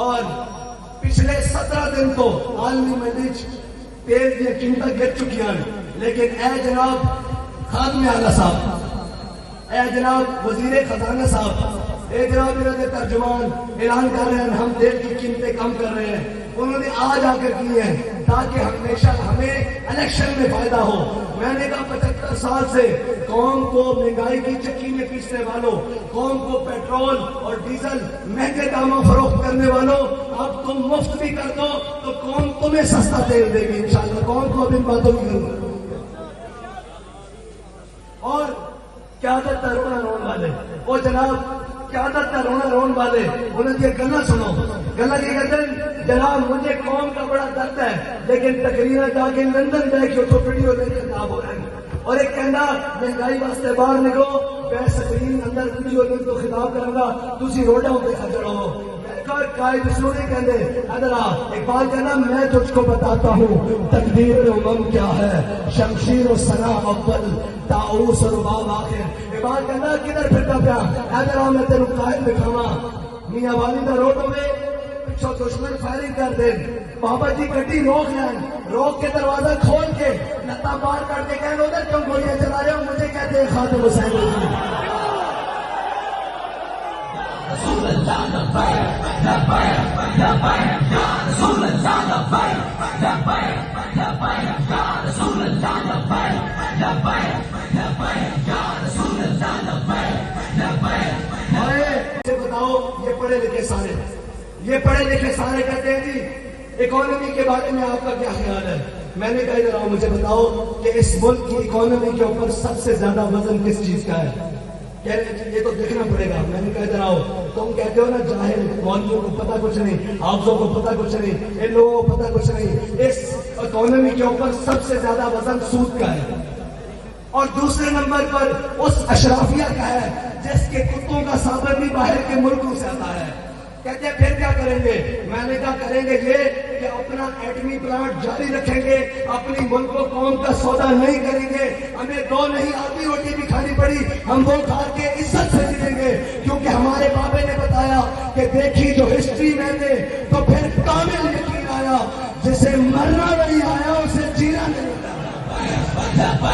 اور پچھلے 17 دن تو عالمی منڈی تیل دیا قیمت گر چکی ہیں، لیکن اے جناب خادم اعلیٰ صاحب، اے جناب وزیر خزانہ صاحب، اے جناب انہوں نے ترجمان اعلان کر رہے ہیں ہم تیل کی قیمتیں کم کر رہے ہیں، انہوں نے آج آ کر کی ہیں تاکہ ہمیشہ ہمیں الیکشن میں فائدہ ہو۔ میں نے کہا 75 سال سے قوم کو مہنگائی کی چکی میں پیسنے والوں، قوم کو پیٹرول اور ڈیزل مہنگے داموں فروخت کرنے والوں، اب تم مفت بھی کر دو تو قوم تمہیں سستا تیل دے گی انشاءاللہ۔ قوم کو اب ان باتوں کی ضرورت ہے۔ اور قیادت کا رونا رون والے، وہ جناب قیادت کا رونا رون والے، انہوں نے گلا سنو، گلا یہ کہتے ہیں جناب مجھے قوم کا بڑا درد ہے لیکن تقریریں جا کے لندن جائے کہ تو ویڈیو دے کے خطاب ہو رہے ہیں، اور ایک کہنا مہنگائی واسطے باہر نکلو، میں سکرین اندر ویڈیو دے تو خطاب کروں گا تسی روڈوں پہ کھڑے ہو۔ قائد سونے کہنے ادرا اقبال کہنا میں تجھ کو بتاتا ہوں تقدیر امم کیا ہے، شمشیر و سنا اول طاؤس اور باب آخر۔ اقبال کہنا کدھر پھرتا پیا ادرا میں تیرے قائد دکھاواں، میاں والی دا روڈوں میں پچھو دشمن فائرنگ کر دے، بابا جی گڈی روک لین، روک کے دروازہ کھول کے لتا باہر کر کے کہنے ادھر کیوں گولیاں چلا رہے ہو، مجھے کہتے ہیں خادم حسین علی۔ رسول اللہ لبیک لبیک لبیک یا رسول اللہ لبیک لبیک لبیک یا رسول اللہ لبیک لبیک لبیک یا رسول اللہ لبیک لبیک۔ مجھے بتاؤ یہ پڑھے لکھے سارے کہتے ہیں جی اکانومی کے بارے میں آپ کا کیا خیال ہے؟ میں نے کہا ادھر آؤ مجھے بتاؤ کہ اس ملک کی اکانومی کے اوپر سب سے زیادہ وزن کس چیز کا ہے؟ کہہ رہے یہ تو دیکھنا پڑے گا۔ میں نے کہا ادھر آؤ، تم کہتے ہو نا جاہل مولویوں کو پتہ کچھ نہیں، حافظوں کو پتہ کچھ نہیں، ان لوگوں کو پتہ کچھ نہیں، اس اکانومی کے اوپر سب سے زیادہ وزن سود کا ہے، اور دوسرے نمبر پر اس اشرافیہ کا ہے جس کے کتوں کا سابر بھی باہر کے ملکوں سے آتا ہے۔ کہتے ہیں پھر کیا کریں گے؟ میں نے کہا کریں گے یہ کہ اپنا ایٹمی پلانٹ جاری رکھیں گے، اپنی ملک و قوم کا سودا نہیں کریں گے، ہمیں دو نہیں آدھی روٹی بھی کھانی پڑی ہم وہ کھا کے عزت سے جیئیں گے، کیونکہ ہمارے بابے نے بتایا کہ دیکھی جو ہسٹری میں نے تو پھر کامل یقین آیا، جسے مرنا نہیں آیا اسے جینا نہیں آیا۔